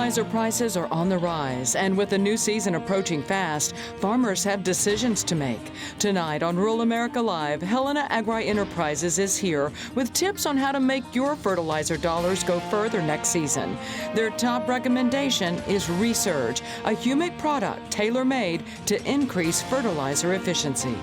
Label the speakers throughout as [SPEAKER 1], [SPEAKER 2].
[SPEAKER 1] Fertilizer prices are on the rise, and with the new season approaching fast, farmers have decisions to make. Tonight on Rural America Live, Helena Agri-Enterprises is here with tips on how to make your fertilizer dollars go further next season. Their top recommendation is Resurge, a humic product tailor-made to increase fertilizer efficiency.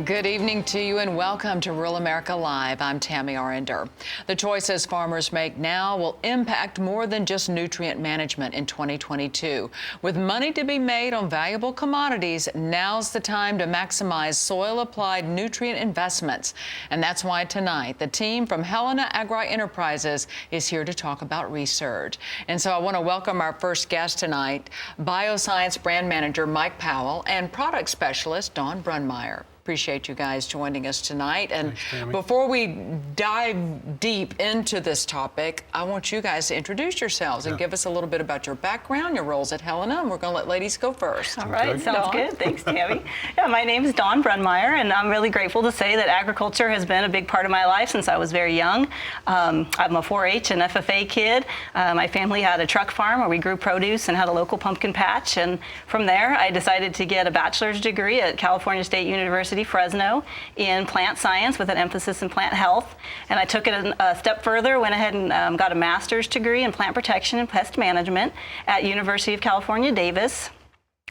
[SPEAKER 2] Good evening to you and welcome to Rural America Live. I'm Tammy Arender. The choices farmers make now will impact more than just nutrient management in 2022. With money to be made on valuable commodities, now's the time to maximize soil-applied nutrient investments. And that's why tonight the team from Helena Agri-Enterprises is here to talk about Resurge. And so I want to welcome our first guest tonight, Bioscience Brand Manager Mike Powell and Product Specialist Dawn Brunmeyer. Appreciate you guys joining us tonight. And before we dive deep into this topic, I want you guys to introduce yourselves and give us a little bit about your background, your roles at Helena, and we're going to let ladies go first.
[SPEAKER 3] All right, sounds good. Thanks, Tammy. Yeah, my name is Dawn Brunmeyer, and I'm really grateful to say that agriculture has been a big part of my life since I was very young. I'm a 4-H and FFA kid. My family had a truck farm where we grew produce and had a local pumpkin patch, and from there I decided to get a bachelor's degree at California State University, Fresno, in plant science with an emphasis in plant health. And I took it a step further, went ahead and got a master's degree in plant protection and pest management at University of California, Davis.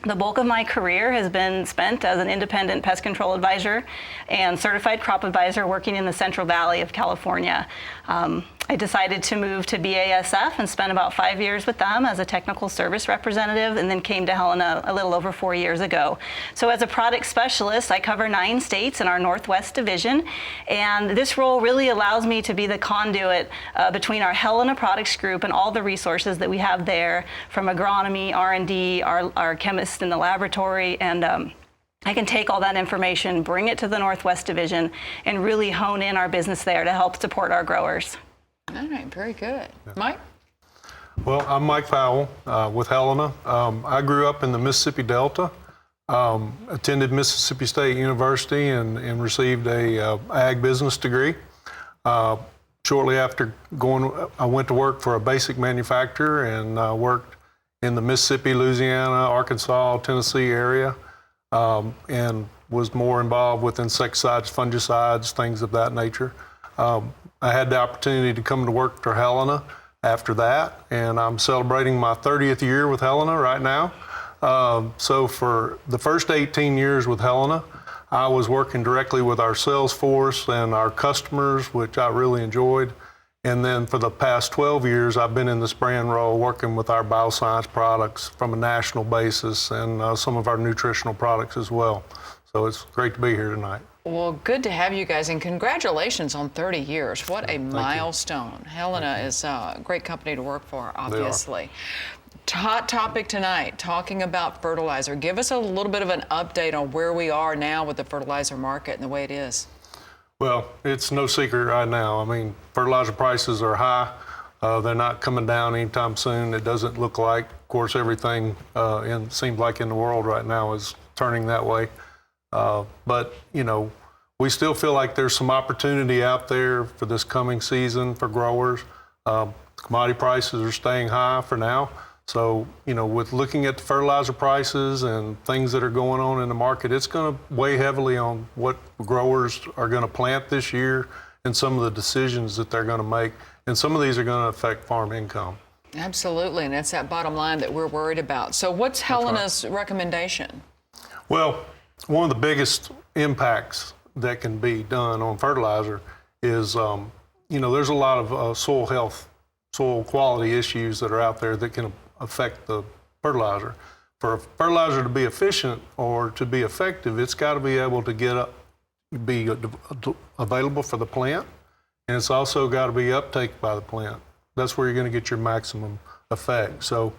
[SPEAKER 3] The bulk of my career has been spent as an independent pest control advisor and certified crop advisor working in the Central Valley of California. I decided to move to BASF and spent about 5 years with them as a technical service representative, and then came to Helena a little over 4 years ago. So as a product specialist, I cover 9 states in our Northwest division, and this role really allows me to be the conduit between our Helena Products Group and all the resources that we have there, from agronomy, R&D, our chemists in the laboratory, and I can take all that information, bring it to the Northwest Division, and really hone in our business there to help support our growers.
[SPEAKER 2] All right, very good. Mike?
[SPEAKER 4] Well, I'm Mike Powell with Helena. I grew up in the Mississippi Delta, attended Mississippi State University and received a ag business degree. Shortly after I went to work for a basic manufacturer and worked in the Mississippi, Louisiana, Arkansas, Tennessee area, and was more involved with insecticides, fungicides, things of that nature. I had the opportunity to come to work for Helena after that, and I'm celebrating my 30th year with Helena right now. So for the first 18 years with Helena, I was working directly with our sales force and our customers, which I really enjoyed. And then for the past 12 years, I've been in this brand role working with our bioscience products from a national basis and some of our nutritional products as well. So it's great to be here tonight.
[SPEAKER 2] Well, good to have you guys, and congratulations on 30 years. What a milestone. Helena is a great company to work for, obviously. Hot topic tonight, talking about fertilizer. Give us a little bit of an update on where we are now with the fertilizer market and the way it is.
[SPEAKER 4] Well, it's no secret right now. I mean, fertilizer prices are high. They're not coming down anytime soon. It doesn't look like. Of course, everything seems like in the world right now is turning that way. But, you know, we still feel like there's some opportunity out there for this coming season for growers. Commodity prices are staying high for now. So, you know, with looking at the fertilizer prices and things that are going on in the market, it's going to weigh heavily on what growers are going to plant this year and some of the decisions that they're going to make. And some of these are going to affect farm income.
[SPEAKER 2] Absolutely, and that's that bottom line that we're worried about. So what's Helena's recommendation? Well,
[SPEAKER 4] one of the biggest impacts that can be done on fertilizer is, you know, there's a lot of soil health, soil quality issues that are out there that can affect the fertilizer. For a fertilizer to be efficient or to be effective, it's got to be able to be available for the plant, and it's also got to be uptake by the plant. That's where you're going to get your maximum effect. So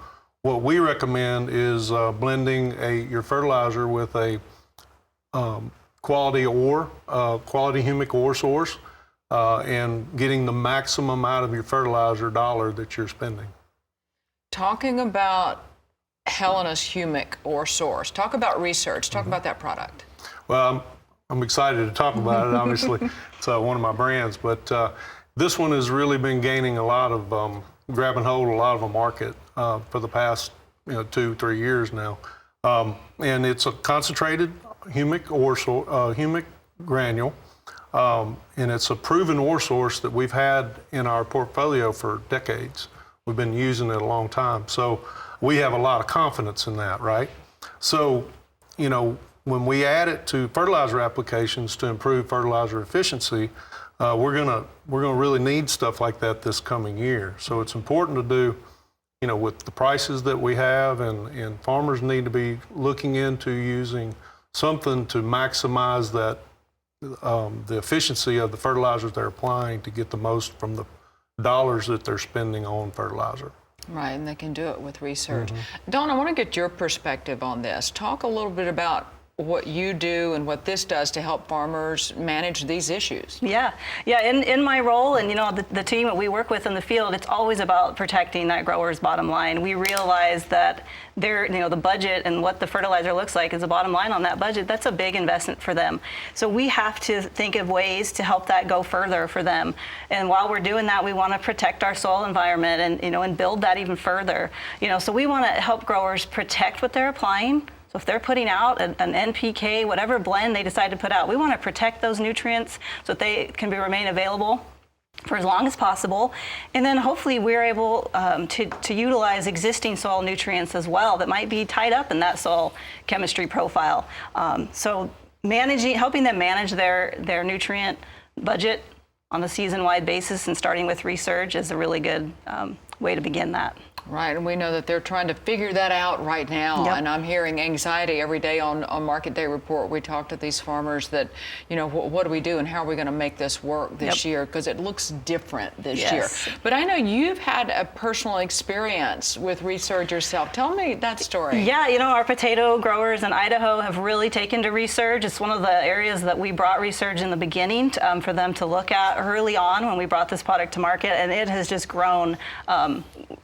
[SPEAKER 4] what we recommend is blending your fertilizer with a quality humic ore source, and getting the maximum out of your fertilizer dollar that you're spending.
[SPEAKER 2] Talking about Helena's humic ore source, talk about Resurge, talk about that product.
[SPEAKER 4] Well, I'm excited to talk about it, obviously. It's one of my brands, but this one has really been gaining a lot of grabbing hold of a lot of a market for the past 2-3 years now. And it's a concentrated humic humic granule. And it's a proven ore source that we've had in our portfolio for decades. We've been using it a long time. So we have a lot of confidence in that, right? So, when we add it to fertilizer applications to improve fertilizer efficiency, we're gonna really need stuff like that this coming year. So it's important to do, with the prices that we have, and farmers need to be looking into using something to maximize that the efficiency of the fertilizers they're applying to get the most from the dollars that they're spending on fertilizer.
[SPEAKER 2] Right, and they can do it with Resurge. Dawn, I want to get your perspective on this. Talk a little bit about what you do and what this does to help farmers manage these issues.
[SPEAKER 3] Yeah. In my role, and the team that we work with in the field, it's always about protecting that grower's bottom line. We realize that the budget and what the fertilizer looks like is the bottom line on that budget. That's a big investment for them. So we have to think of ways to help that go further for them. And while we're doing that, we want to protect our soil environment and build that even further. So we want to help growers protect what they're applying. So if they're putting out an NPK, whatever blend they decide to put out, we want to protect those nutrients so that they can remain available for as long as possible. And then hopefully we're able to utilize existing soil nutrients as well that might be tied up in that soil chemistry profile. So helping them manage their nutrient budget on a season-wide basis and starting with Resurge is a really good way to begin that.
[SPEAKER 2] Right, and we know that they're trying to figure that out right now.
[SPEAKER 3] Yep.
[SPEAKER 2] And I'm hearing anxiety every day on Market Day Report. We talk to these farmers that, what do we do and how are we going to make this work this year? Because it looks different this year. But I know you've had a personal experience with Resurge yourself. Tell me that story.
[SPEAKER 3] Yeah, our potato growers in Idaho have really taken to Resurge. It's one of the areas that we brought Resurge in the beginning for them to look at early on when we brought this product to market, and it has just grown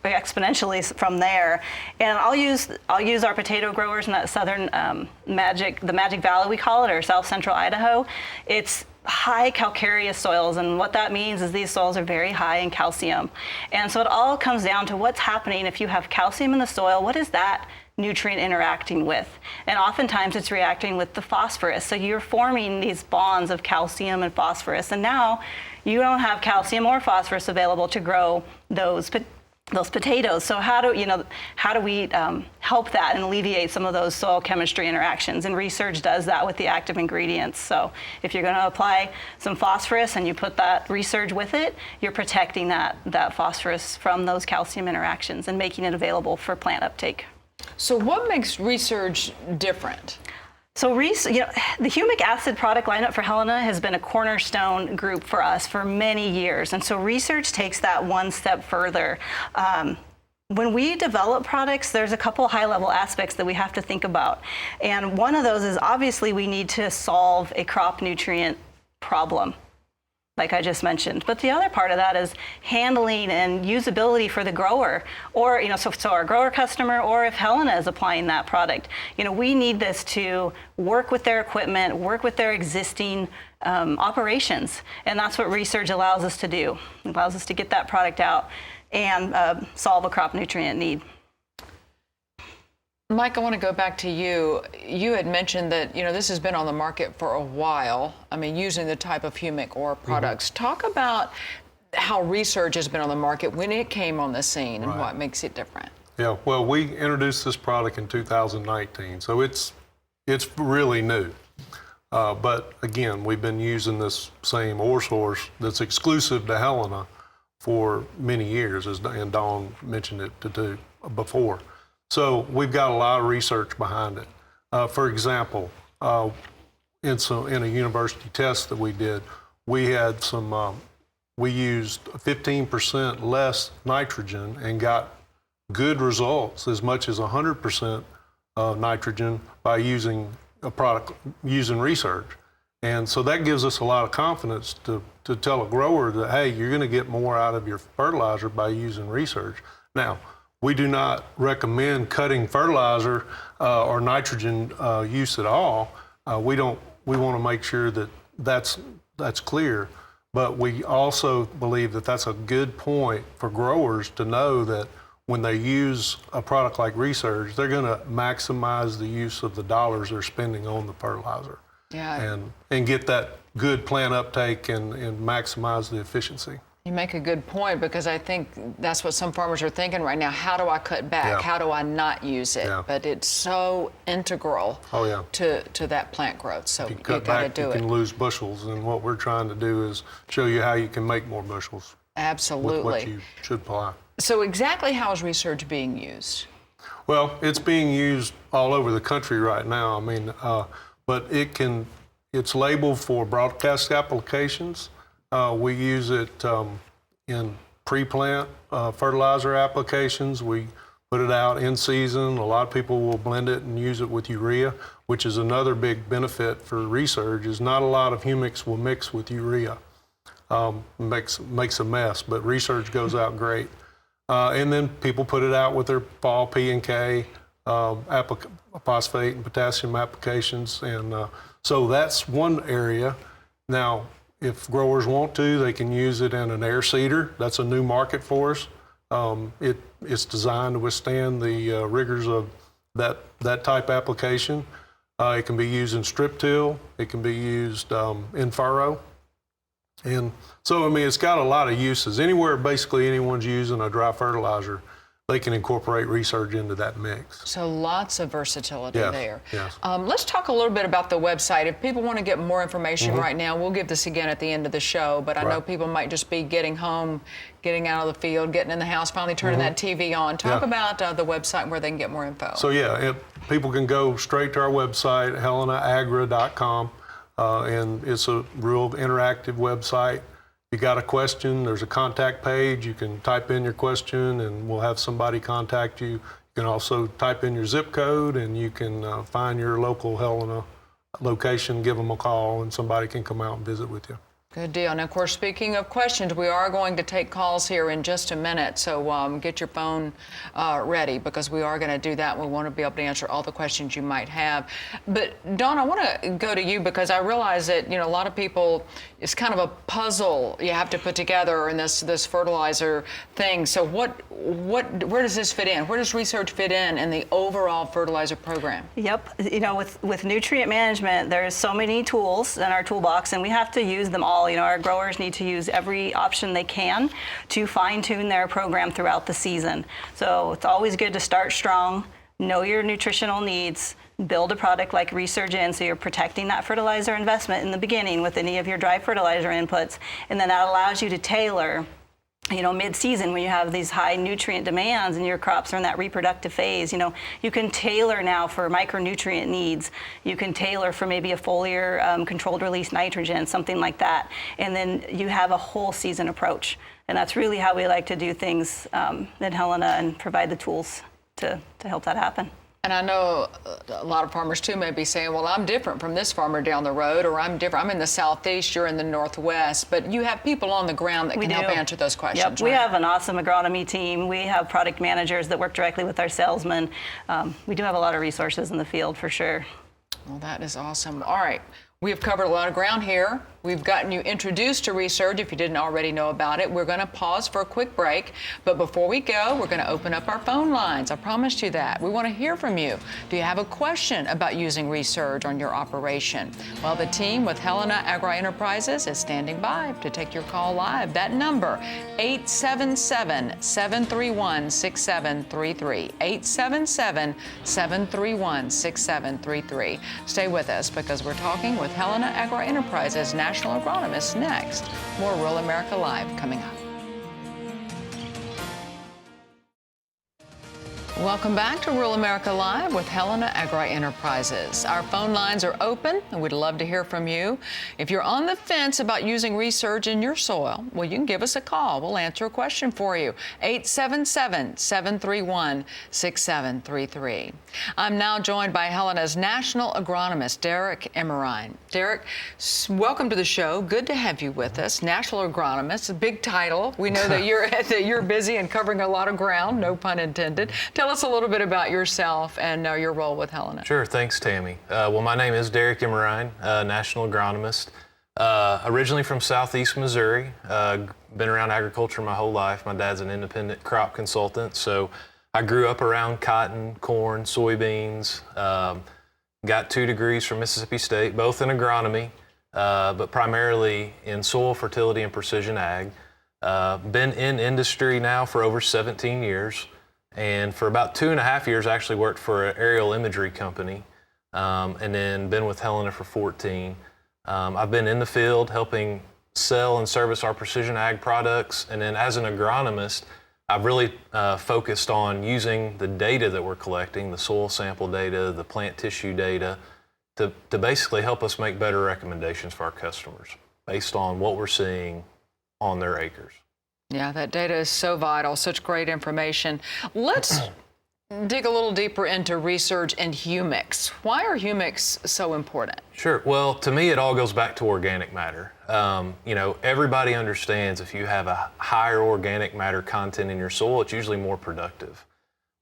[SPEAKER 3] exponentially from there. And I'll use our potato growers in that southern the Magic Valley, we call it, or south central Idaho. It's high calcareous soils, and what that means is these soils are very high in calcium. And so it all comes down to what's happening if you have calcium in the soil. What is that nutrient interacting with? And oftentimes it's reacting with the phosphorus. So you're forming these bonds of calcium and phosphorus, and now you don't have calcium or phosphorus available to grow those potatoes. So how do we help that and alleviate some of those soil chemistry interactions? And Resurge does that with the active ingredients. So if you're going to apply some phosphorus and you put that Resurge with it, you're protecting that phosphorus from those calcium interactions and making it available for plant uptake.
[SPEAKER 2] So what makes Resurge different?
[SPEAKER 3] So the humic acid product lineup for Helena has been a cornerstone group for us for many years. And so Resurge takes that one step further. When we develop products, there's a couple high-level aspects that we have to think about. And one of those is obviously we need to solve a crop nutrient problem, like I just mentioned. But the other part of that is handling and usability for the grower, or so our grower customer, or if Helena is applying that product. We need this to work with their equipment, work with their existing operations, and that's what Resurge allows us to do. It allows us to get that product out and solve a crop nutrient need.
[SPEAKER 2] Mike, I want to go back to you. You had mentioned that, this has been on the market for a while. I mean, using the type of humic ore products. Talk about how Resurge has been on the market, when it came on the scene, and what makes it different.
[SPEAKER 4] Yeah, well, we introduced this product in 2019, so it's really new. But again, we've been using this same ore source that's exclusive to Helena for many years, and Dawn mentioned it before. So we've got a lot of research behind it. For example, in a university test that we did, we had we used 15% less nitrogen and got good results, as much as 100% nitrogen, by using a product using Resurge. And so that gives us a lot of confidence to tell a grower that, hey, you're going to get more out of your fertilizer by using Resurge. Now, we do not recommend cutting fertilizer or nitrogen use at all. We want to make sure that that's clear. But we also believe that that's a good point for growers to know that when they use a product like Resurge, they're going to maximize the use of the dollars they're spending on the fertilizer.
[SPEAKER 2] Yeah.
[SPEAKER 4] And get that good plant uptake and maximize the efficiency.
[SPEAKER 2] You make a good point, because I think that's what some farmers are thinking right now. How do I cut back?
[SPEAKER 4] Yeah.
[SPEAKER 2] How do I not use it?
[SPEAKER 4] Yeah.
[SPEAKER 2] But it's so integral to that plant growth. So you got to do it.
[SPEAKER 4] You can lose bushels, and what we're trying to do is show you how you can make more bushels.
[SPEAKER 2] Absolutely.
[SPEAKER 4] With what you should apply.
[SPEAKER 2] So exactly how is Resurge being used?
[SPEAKER 4] Well, it's being used all over the country right now. I mean, but it's labeled for broadcast applications. We use it in pre-plant fertilizer applications. We put it out in season. A lot of people will blend it and use it with urea, which is another big benefit for Resurge, is not a lot of humics will mix with urea. Makes a mess, but Resurge goes out great. And then people put it out with their fall P and K, phosphate and potassium applications. And so that's one area. Now, if growers want to, they can use it in an air seeder. That's a new market for us. It's designed to withstand the rigors of that type application. It can be used in strip till. It can be used in furrow. And so, I mean, it's got a lot of uses. Anywhere basically anyone's using a dry fertilizer, they can incorporate Resurge into that mix.
[SPEAKER 2] So lots of versatility there.
[SPEAKER 4] Yes.
[SPEAKER 2] Let's talk a little bit about the website. If people want to get more information right now, we'll give this again at the end of the show, but I know people might just be getting home, getting out of the field, getting in the house, finally turning that TV on. Talk about the website where they can get more info.
[SPEAKER 4] So people can go straight to our website, helenaagra.com, and it's a real interactive website. If you got a question, there's a contact page. You can type in your question and we'll have somebody contact you. You can also type in your zip code and you can find your local Helena location, give them a call, and somebody can come out and visit with you.
[SPEAKER 2] Good deal. And of course, speaking of questions, we are going to take calls here in just a minute. So get your phone ready, because we are going to do that. We want to be able to answer all the questions you might have. But Dawn, I want to go to you, because I realize that, a lot of people, it's kind of a puzzle you have to put together in this fertilizer thing. So where does this fit in? Where does Resurge fit in the overall fertilizer program?
[SPEAKER 3] Yep. With nutrient management, there's so many tools in our toolbox, and we have to use them all. Our growers need to use every option they can to fine-tune their program throughout the season. So it's always good to start strong, know your nutritional needs, build a product like Resurge in, so you're protecting that fertilizer investment in the beginning with any of your dry fertilizer inputs, and then that allows you to tailor mid-season, when you have these high nutrient demands and your crops are in that reproductive phase, you can tailor now for micronutrient needs. You can tailor for maybe a foliar controlled release nitrogen, something like that. And then you have a whole season approach. And that's really how we like to do things at Helena, and provide the tools to help that happen.
[SPEAKER 2] And I know a lot of farmers too may be saying, well, I'm different from this farmer down the road, or I'm different. I'm in the Southeast, you're in the Northwest. But you have people on the ground that can help answer those questions.
[SPEAKER 3] Yep, we have an awesome agronomy team. We have product managers that work directly with our salesmen. We do have a lot of resources in the field for sure.
[SPEAKER 2] Well, that is awesome. All right. We have covered a lot of ground here. We've gotten you introduced to Resurge if you didn't already know about it. We're going to pause for a quick break. But before we go, we're going to open up our phone lines. I promised you that. We want to hear from you. Do you have a question about using Resurge on your operation? Well, the team with Helena Agri-Enterprises is standing by to take your call live. That number, 877-731-6733. 877-731-6733. Stay with us, because we're talking with Helena Agri-Enterprises National Agronomist next. More Rural America Live coming up. Welcome back to Rural America Live with Helena Agri-Enterprises. Our phone lines are open, and we'd love to hear from you. If you're on the fence about using Resurge in your soil, well, you can give us a call. We'll answer a question for you. 877-731-6733. I'm now joined by Helena's National Agronomist, Derek Emerine. Derek, welcome to the show. Good to have you with us. National Agronomist, a big title. We know that you're busy and covering a lot of ground, no pun intended. Tell us a little bit about yourself and your role with Helena.
[SPEAKER 5] Sure, thanks, Tammy. Well, my name is Derek Emerine, National Agronomist. Originally from southeast Missouri, been around agriculture my whole life. My dad's an independent crop consultant, so I grew up around cotton, corn, soybeans. Got 2 degrees from Mississippi State, both in agronomy, but primarily in soil fertility and precision ag. Been in industry now for over 17 years, and for about 2.5 years I actually worked for an aerial imagery company, and then been with Helena for 14. I've been in the field helping sell and service our precision ag products, and then as an agronomist, I've really focused on using the data that we're collecting, the soil sample data, the plant tissue data, to basically help us make better recommendations for our customers based on what we're seeing on their acres.
[SPEAKER 2] Yeah, that data is so vital, such great information. Let's dig a little deeper into Resurge and humics. Why are humics so important?
[SPEAKER 5] Sure. Well, to me, it all goes back to organic matter. Everybody understands if you have a higher organic matter content in your soil, it's usually more productive.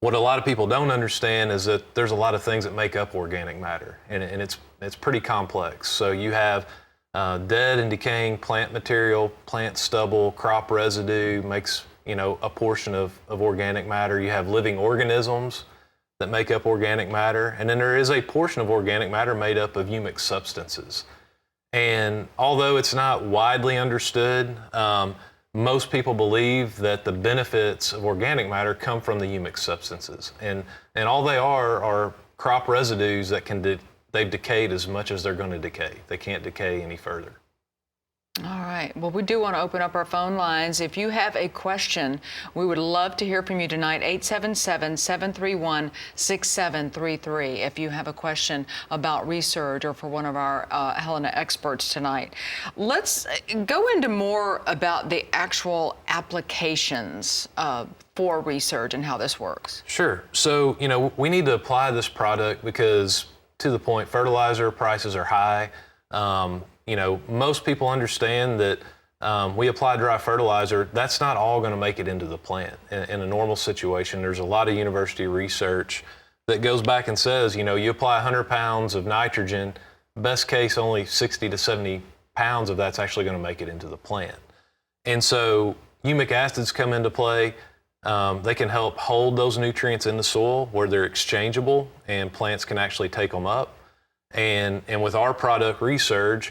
[SPEAKER 5] What a lot of people don't understand is that there's a lot of things that make up organic matter, and it's pretty complex. So you have dead and decaying plant material, plant stubble, crop residue makes a portion of organic matter. You have living organisms that make up organic matter, and then there is a portion of organic matter made up of humic substances. And although it's not widely understood, most people believe that the benefits of organic matter come from the humic substances, and all they are crop residues that they've decayed as much as they're going to decay. They can't decay any further.
[SPEAKER 2] All right. Well, we do want to open up our phone lines. If you have a question, we would love to hear from you tonight, 877-731-6733, if you have a question about Resurge or for one of our Helena experts tonight. Let's go into more about the actual applications for Resurge and how this works.
[SPEAKER 5] Sure. So, we need to apply this product because, to the point, fertilizer prices are high. Most people understand that we apply dry fertilizer. That's not all going to make it into the plant. In a normal situation, there's a lot of university research that goes back and says, you apply 100 pounds of nitrogen, best case only 60 to 70 pounds of that's actually going to make it into the plant. And so humic acids come into play. They can help hold those nutrients in the soil where they're exchangeable and plants can actually take them up. And with our product, Resurge,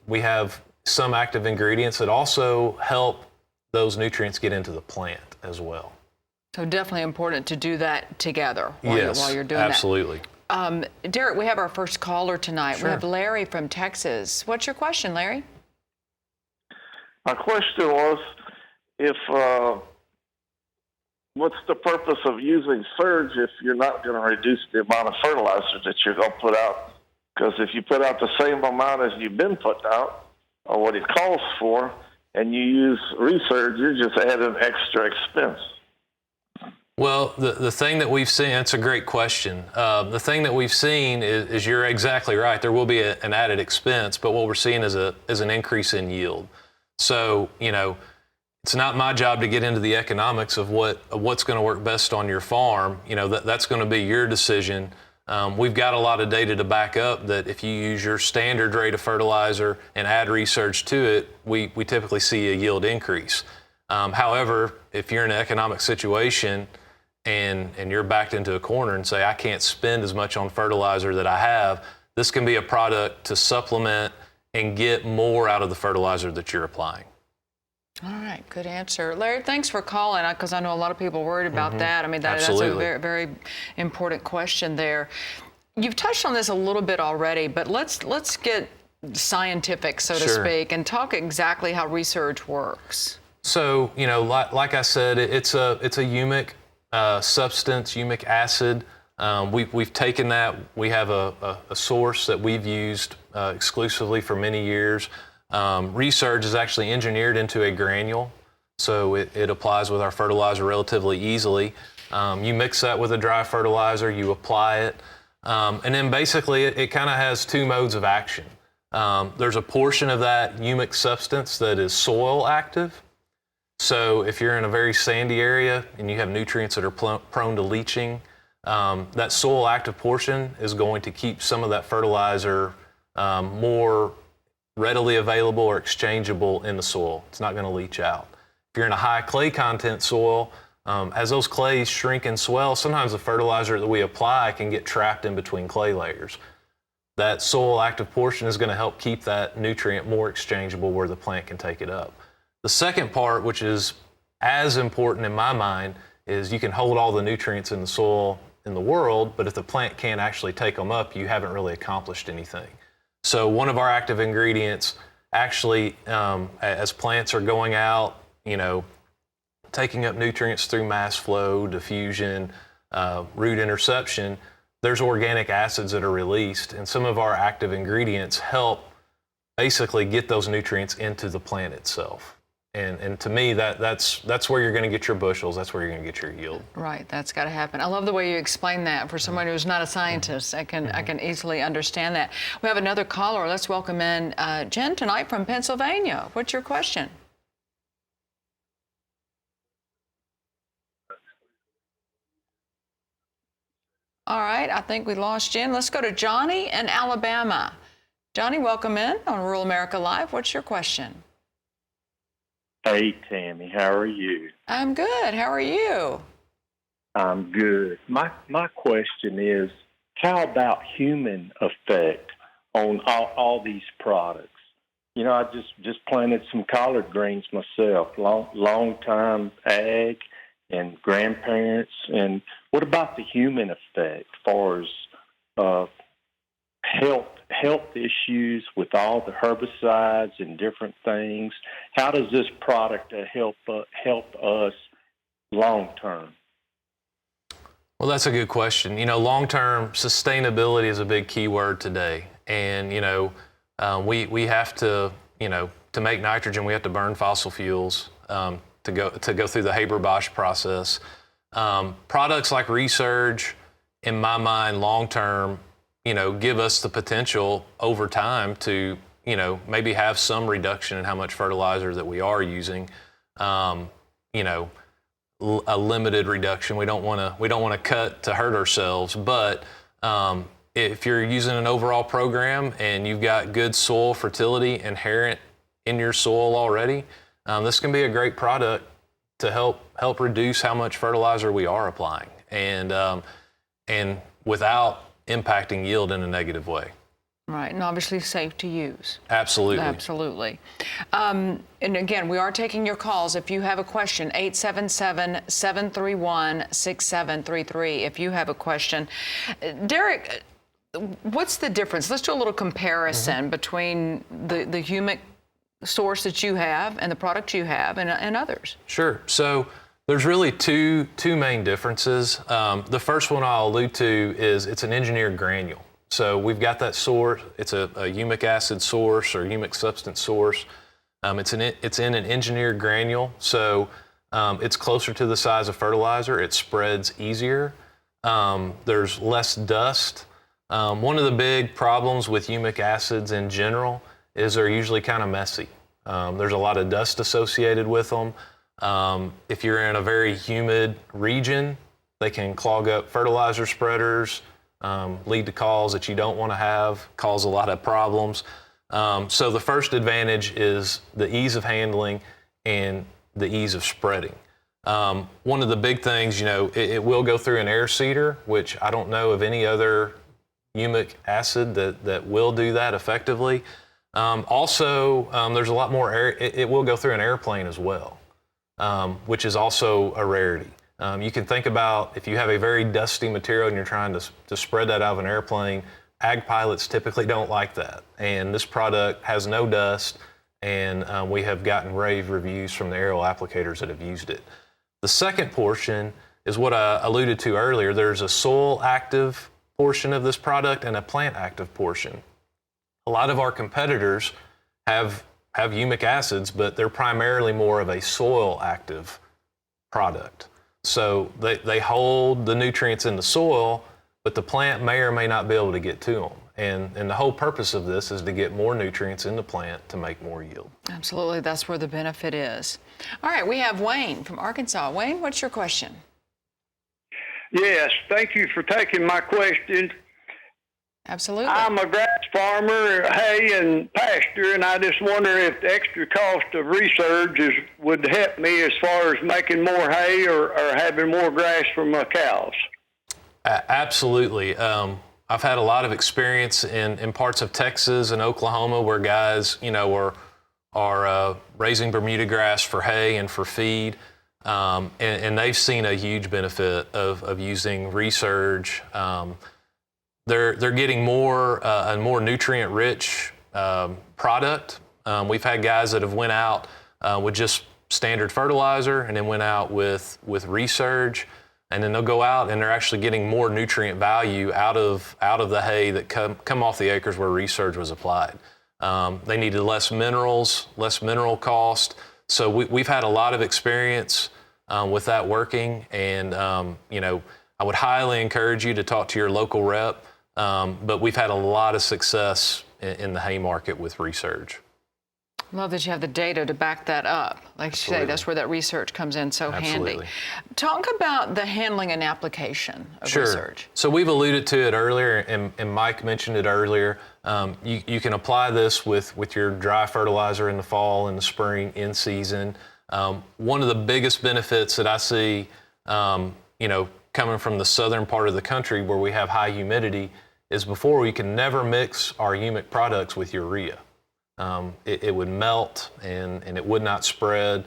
[SPEAKER 5] we have some active ingredients that also help those nutrients get into the plant as well.
[SPEAKER 2] So definitely important to do that together while you're doing
[SPEAKER 5] absolutely.
[SPEAKER 2] that. Derek, we have our first caller tonight.
[SPEAKER 5] Sure.
[SPEAKER 2] We have Larry from Texas. What's your question, Larry?
[SPEAKER 6] My question was, what's the purpose of using Surge if you're not going to reduce the amount of fertilizer that you're going to put out? Because if you put out the same amount as you've been putting out, or what it calls for, and you use Resurge, you're just adding extra expense.
[SPEAKER 5] Well, the thing that we've seen, that's a great question. The thing that we've seen is you're exactly right. There will be an added expense, but what we're seeing is an increase in yield. So, it's not my job to get into the economics of what's going to work best on your farm. That's going to be your decision. We've got a lot of data to back up that if you use your standard rate of fertilizer and add Resurge to it, we typically see a yield increase. However, if you're in an economic situation and you're backed into a corner and say, I can't spend as much on fertilizer that I have, this can be a product to supplement and get more out of the fertilizer that you're applying.
[SPEAKER 2] All right, good answer. Larry, thanks for calling, because I know a lot of people are worried about that. I mean, that's a very, very important question there. You've touched on this a little bit already, but let's get scientific, so to speak, and talk exactly how Resurge works.
[SPEAKER 5] So, like I said, it's a humic substance, humic acid. We've taken that. We have a source that we've used exclusively for many years. Resurge is actually engineered into a granule, so it applies with our fertilizer relatively easily. You mix that with a dry fertilizer, you apply it, and then basically it kind of has 2 modes of action. There's a portion of that humic substance that is soil active. So if you're in a very sandy area and you have nutrients that are prone to leaching, that soil active portion is going to keep some of that fertilizer more readily available or exchangeable in the soil. It's not going to leach out. If you're in a high clay content soil, as those clays shrink and swell, sometimes the fertilizer that we apply can get trapped in between clay layers. That soil active portion is going to help keep that nutrient more exchangeable where the plant can take it up. The second part, which is as important in my mind, is you can hold all the nutrients in the soil in the world, but if the plant can't actually take them up, you haven't really accomplished anything. So one of our active ingredients actually, as plants are going out, taking up nutrients through mass flow, diffusion, root interception, there's organic acids that are released, and some of our active ingredients help basically get those nutrients into the plant itself. And to me, that's where you're going to get your bushels. That's where you're going to get your yield.
[SPEAKER 2] Right, that's got to happen. I love the way you explain that. For someone who's not a scientist, I can easily understand that. We have another caller. Let's welcome in Jen tonight from Pennsylvania. What's your question? All right, I think we lost Jen. Let's go to Johnny in Alabama. Johnny, welcome in on Rural America Live. What's your question?
[SPEAKER 7] Hey, Tammy, how are you?
[SPEAKER 2] I'm good. How are you?
[SPEAKER 7] I'm good. My question is, how about human effect on all these products? I just planted some collard greens myself, long time ag and grandparents. And what about the human effect as far as health issues with all the herbicides and different things? How does this product help us long term?
[SPEAKER 5] Well, that's a good question. Long-term sustainability is a big key word today. And, we have to, to make nitrogen, we have to burn fossil fuels to go through the Haber-Bosch process. Products like Resurge, in my mind, long-term, give us the potential over time to, maybe have some reduction in how much fertilizer that we are using. A limited reduction. We don't want to cut to hurt ourselves. But if you're using an overall program and you've got good soil fertility inherent in your soil already, this can be a great product to help reduce how much fertilizer we are applying, and without impacting yield in a negative way.
[SPEAKER 2] Right, and obviously safe to use.
[SPEAKER 5] Absolutely.
[SPEAKER 2] Absolutely. And again, we are taking your calls. If you have a question, 877-731-6733. If you have a question. Derek, what's the difference? Let's do a little comparison between the humic source that you have and the product you have and others.
[SPEAKER 5] Sure. So there's really two main differences. The first one I'll allude to is it's an engineered granule. So we've got that source. It's a humic acid source or humic substance source. It's in an engineered granule, so it's closer to the size of fertilizer. It spreads easier. There's less dust. One of the big problems with humic acids in general is they're usually kind of messy. There's a lot of dust associated with them. If you're in a very humid region, they can clog up fertilizer spreaders, lead to calls that you don't want to have, cause a lot of problems. So the first advantage is the ease of handling and the ease of spreading. One of the big things, it will go through an air seeder, which I don't know of any other humic acid that will do that effectively. Also, there's a lot more air. It will go through an airplane as well, which is also a rarity. You can think about if you have a very dusty material and you're trying to spread that out of an airplane, ag pilots typically don't like that. And this product has no dust, and we have gotten rave reviews from the aerial applicators that have used it. The second portion is what I alluded to earlier. There's a soil active portion of this product and a plant active portion. A lot of our competitors have humic acids, but they're primarily more of a soil active product. So they hold the nutrients in the soil, but the plant may or may not be able to get to them. And the whole purpose of this is to get more nutrients in the plant to make more yield.
[SPEAKER 2] Absolutely, that's where the benefit is. All right, we have Wayne from Arkansas. Wayne, what's your question?
[SPEAKER 8] Yes, thank you for taking my question.
[SPEAKER 2] Absolutely.
[SPEAKER 8] I'm a grass farmer, hay and pasture, and I just wonder if the extra cost of Resurge would help me as far as making more hay or having more grass for my cows.
[SPEAKER 5] Absolutely. I've had a lot of experience in parts of Texas and Oklahoma where guys, are raising Bermuda grass for hay and for feed, and they've seen a huge benefit of using Resurge. They're getting a more nutrient-rich product. We've had guys that have went out with just standard fertilizer and then went out with Resurge, and then they'll go out and they're actually getting more nutrient value out of the hay that come off the acres where Resurge was applied. They needed less minerals, less mineral cost. So we've had a lot of experience with that working, and I would highly encourage you to talk to your local rep. But we've had a lot of success in the hay market with Resurge.
[SPEAKER 2] Love that you have the data to back that up. Like you say, that's where that research comes in so handy. Talk about the handling and application of Resurge.
[SPEAKER 5] So we've alluded to it earlier, and Mike mentioned it earlier. You can apply this with your dry fertilizer in the fall and the spring in season. One of the biggest benefits that I see, coming from the southern part of the country where we have high humidity, is before we can never mix our humic products with urea. It would melt and it would not spread.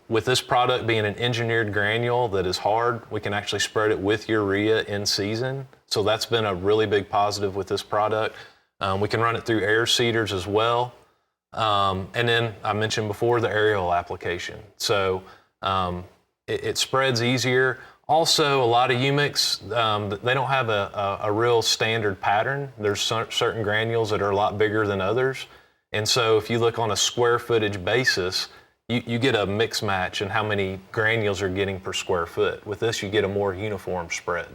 [SPEAKER 5] With this product being an engineered granule that is hard, we can actually spread it with urea in season. So that's been a really big positive with this product. We can run it through air seeders as well. And then I mentioned before the aerial application. So it spreads easier. Also, a lot of humics, they don't have a real standard pattern. There's certain granules that are a lot bigger than others. And so if you look on a square footage basis, you get a mix match in how many granules you're getting per square foot. With this, you get a more uniform spread.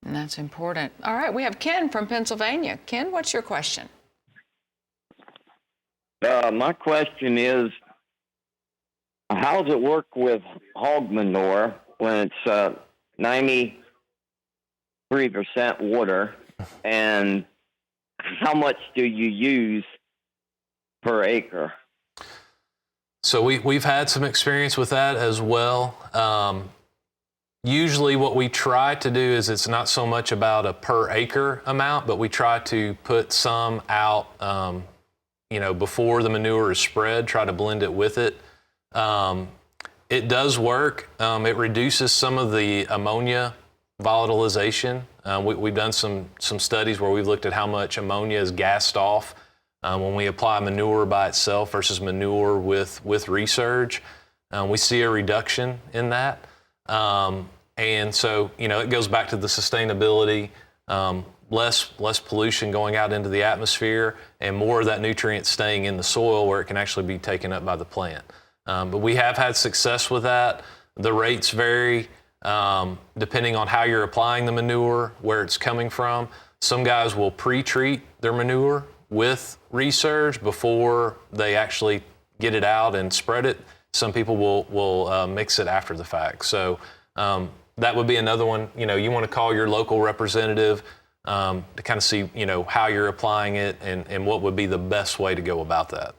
[SPEAKER 2] And that's important. All right, we have Ken from Pennsylvania. Ken, what's your question?
[SPEAKER 9] My question is, how does it work with hog manure when it's 93% water, and how much do you use per acre?
[SPEAKER 5] So we've had some experience with that as well. Usually what we try to do is it's not so much about a per acre amount, but we try to put some out, before the manure is spread, try to blend it with it. It does work. It reduces some of the ammonia volatilization. We've done some studies where we've looked at how much ammonia is gassed off when we apply manure by itself versus manure with Resurge. We see a reduction in that. And so, it goes back to the sustainability, less pollution going out into the atmosphere and more of that nutrient staying in the soil where it can actually be taken up by the plant. But we have had success with that. The rates vary depending on how you're applying the manure, where it's coming from. Some guys will pre-treat their manure with Resurge before they actually get it out and spread it. Some people will mix it after the fact. So that would be another one. You want to call your local representative to kind of see, how you're applying it and what would be the best way to go about that.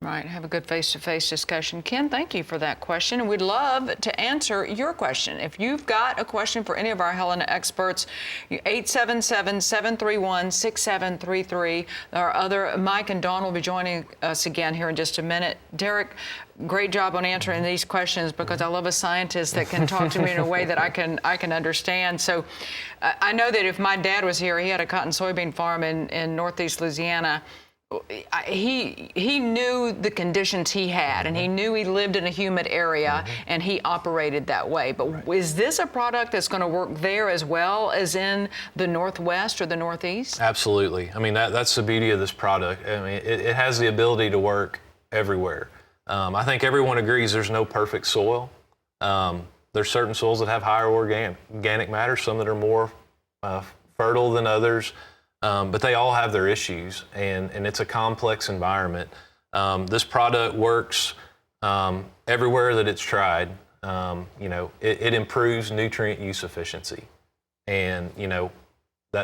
[SPEAKER 2] Right, have a good face-to-face discussion. Ken, thank you for that question, and we'd love to answer your question. If you've got a question for any of our Helena experts, 877-731-6733. Our other, Mike and Dawn will be joining us again here in just a minute. Derek, great job on answering these questions, because I love a scientist that can talk to me in a way that I can understand. So I know that if my dad was here, he had a cotton soybean farm in northeast Louisiana. He knew the conditions he had, and he knew he lived in a humid area, and he operated that way. But is this a product that's going to work there as well as in the Northwest or the Northeast?
[SPEAKER 5] Absolutely. I mean, that's the beauty of this product. I mean, it has the ability to work everywhere. I think everyone agrees there's no perfect soil. There's certain soils that have higher organic matter, some that are more fertile than others. But they all have their issues, and it's a complex environment. This product works everywhere that it's tried. It improves nutrient use efficiency. And,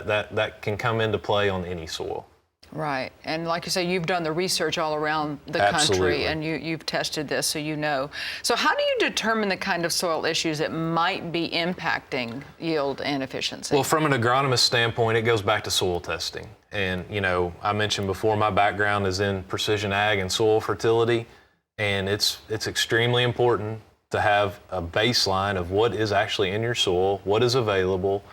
[SPEAKER 5] that can come into play on any soil.
[SPEAKER 2] Right. And like you say, you've done the research all around the country, and you've tested this, so you know. So how do you determine the kind of soil issues that might be impacting yield and efficiency?
[SPEAKER 5] Well, from an agronomist standpoint, it goes back to soil testing. And, I mentioned before, my background is in precision ag and soil fertility, and it's extremely important to have a baseline of what is actually in your soil, what is available,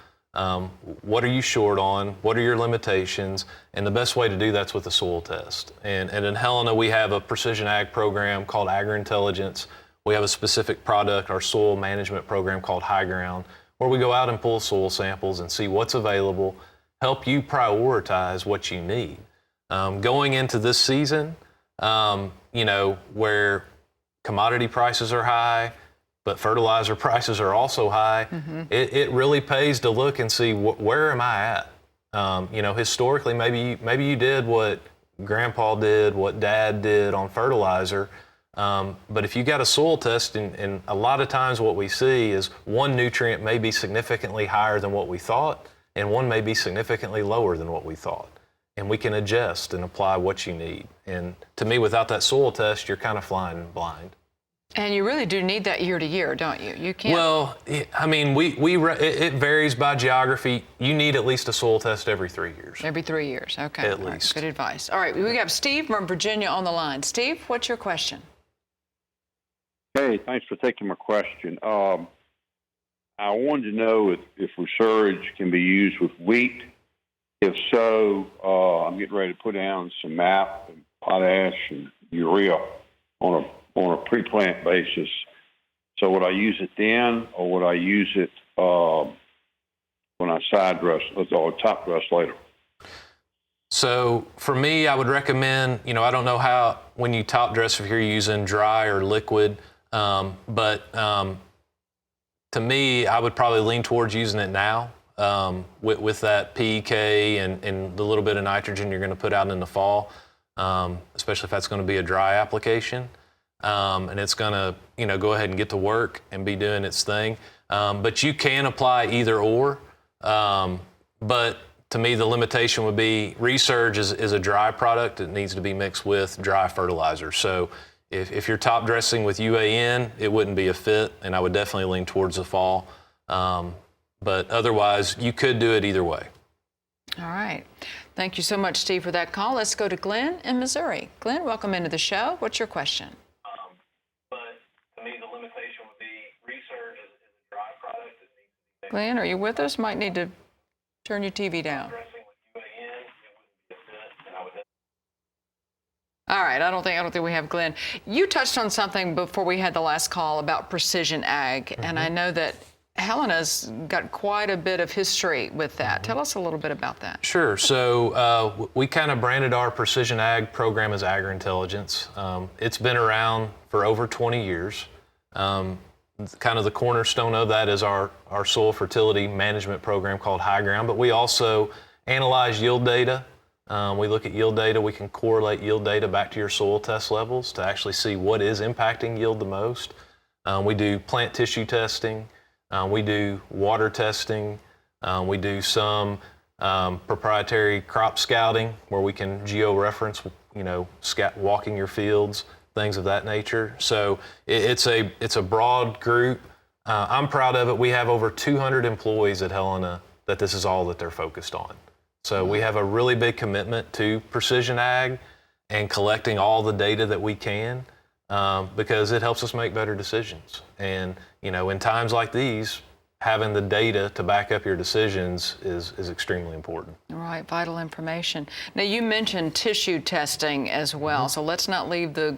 [SPEAKER 5] what are you short on, what are your limitations, and the best way to do that's with a soil test. And in Helena, we have a precision ag program called Agri-Intelligence. We have a specific product, our soil management program called High Ground, where we go out and pull soil samples and see what's available, help you prioritize what you need. Going into this season, where commodity prices are high, but fertilizer prices are also high, it really pays to look and see where am I at? Historically, maybe you did what Grandpa did, what Dad did on fertilizer, but if you got a soil test, and a lot of times what we see is one nutrient may be significantly higher than what we thought, and one may be significantly lower than what we thought. And we can adjust and apply what you need. And to me, without that soil test, you're kind of flying blind.
[SPEAKER 2] And you really do need that year to year, don't you? You can't.
[SPEAKER 5] Well, I mean, it varies by geography. You need at least a soil test every 3 years.
[SPEAKER 2] Every 3 years, okay.
[SPEAKER 5] At least.
[SPEAKER 2] Good advice. All right, we have Steve from Virginia on the line. Steve, what's your question?
[SPEAKER 10] Hey, thanks for taking my question. I wanted to know if Resurge can be used with wheat. If so, I'm getting ready to put down some MAP and potash and urea on a pre-plant basis. So would I use it then, or would I use it when I side dress or top dress later?
[SPEAKER 5] So for me, I would recommend, I don't know how, when you top dress, if you're using dry or liquid, but to me, I would probably lean towards using it now. With that PK and the little bit of nitrogen you're going to put out in the fall, especially if that's going to be a dry application, and it's going to go ahead and get to work and be doing its thing. But you can apply either or. But to me, the limitation would be Resurge is a dry product. It needs to be mixed with dry fertilizer. So if you're top dressing with UAN, it wouldn't be a fit, and I would definitely lean towards the fall. But otherwise, you could do it either way.
[SPEAKER 2] All right. Thank you so much, Steve, for that call. Let's go to Glenn in Missouri. Glenn, welcome into the show. What's your question?
[SPEAKER 5] But to me, the limitation would be Resurge is a dry product.
[SPEAKER 2] Glenn, are you with us? Might need to turn your TV down. All right, I don't think we have Glenn. You touched on something before we had the last call about precision ag, and I know that Helena's got quite a bit of history with that. Tell us a little bit about that.
[SPEAKER 5] Sure. So we kind of branded our precision ag program as Agri-Intelligence. It's been around for over 20 years. Kind of the cornerstone of that is our soil fertility management program called High Ground, but we also analyze yield data. We look at yield data. We can correlate yield data back to your soil test levels to actually see what is impacting yield the most. We do plant tissue testing. We do water testing. We do some proprietary crop scouting where we can geo-reference, walking your fields, things of that nature. So it's a broad group. I'm proud of it. We have over 200 employees at Helena that this is all that they're focused on. So we have a really big commitment to precision ag and collecting all the data that we can. Because it helps us make better decisions. And, in times like these, having the data to back up your decisions is extremely important.
[SPEAKER 2] All right, vital information. Now, you mentioned tissue testing as well, so let's not leave the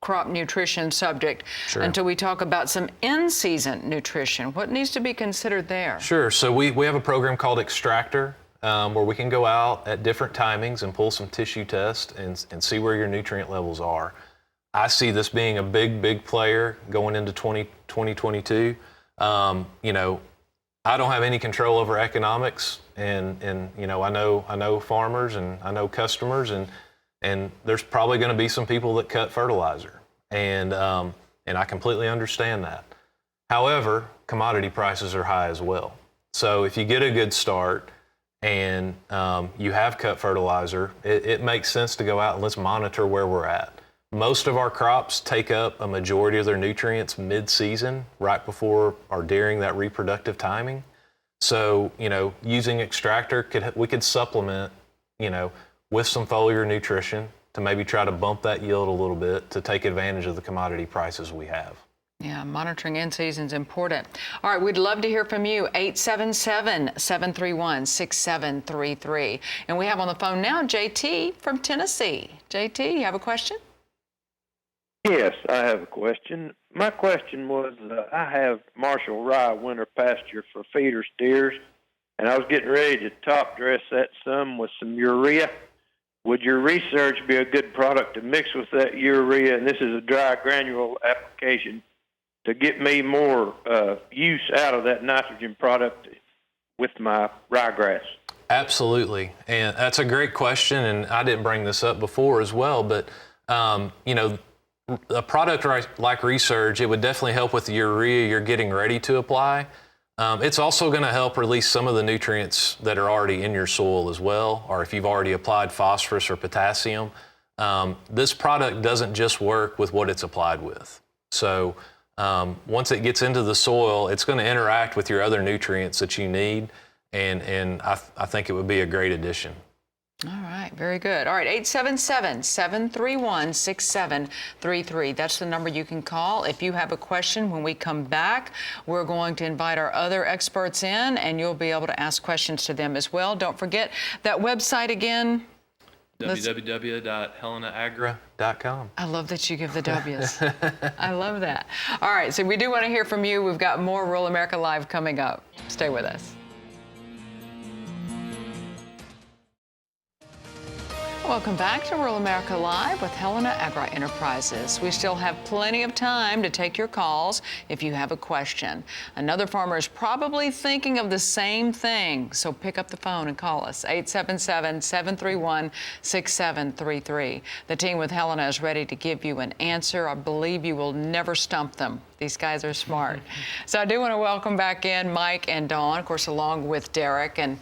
[SPEAKER 2] crop nutrition subject until we talk about some in-season nutrition. What needs to be considered there?
[SPEAKER 5] Sure. So we have a program called Extractor, where we can go out at different timings and pull some tissue tests and see where your nutrient levels are. I see this being a big player going into 2022. I don't have any control over economics, and I know farmers and I know customers, and there's probably going to be some people that cut fertilizer, and I completely understand that. However, commodity prices are high as well. So if you get a good start and you have cut fertilizer, it makes sense to go out and let's monitor where we're at. Most of our crops take up a majority of their nutrients mid-season, right before or during that reproductive timing. So, using extractor, we could supplement, with some foliar nutrition to maybe try to bump that yield a little bit to take advantage of the commodity prices we have.
[SPEAKER 2] Yeah, monitoring in season is important. All right, we'd love to hear from you, 877-731-6733. And we have on the phone now JT from Tennessee. JT, you have a question?
[SPEAKER 11] Yes, I have a question. My question was, I have Marshall Rye winter pasture for feeder steers, and I was getting ready to top dress that some with some urea. Would your Resurge be a good product to mix with that urea? And this is a dry granule application to get me more use out of that nitrogen product with my ryegrass.
[SPEAKER 5] Absolutely, and that's a great question, and I didn't bring this up before as well, but a product like Resurge, it would definitely help with the urea you're getting ready to apply. It's also going to help release some of the nutrients that are already in your soil as well, or if you've already applied phosphorus or potassium. This product doesn't just work with what it's applied with. So once it gets into the soil, it's going to interact with your other nutrients that you need, and I think it would be a great addition.
[SPEAKER 2] All right, very good. All right, 877-731-6733. That's the number you can call if you have a question. When we come back, we're going to invite our other experts in, and you'll be able to ask questions to them as well. Don't forget that website again.
[SPEAKER 5] www.helenaagra.com.
[SPEAKER 2] I love that you give the W's. I love that. All right, so we do want to hear from you. We've got more Rural America Live coming up. Stay with us. Welcome back to Rural America Live with Helena Agri-Enterprises. We still have plenty of time to take your calls if you have a question. Another farmer is probably thinking of the same thing, so pick up the phone and call us, 877-731-6733. The team with Helena is ready to give you an answer. I believe you will never stump them. These guys are smart. So I do want to welcome back in Mike and Dawn, of course, along with Derek. And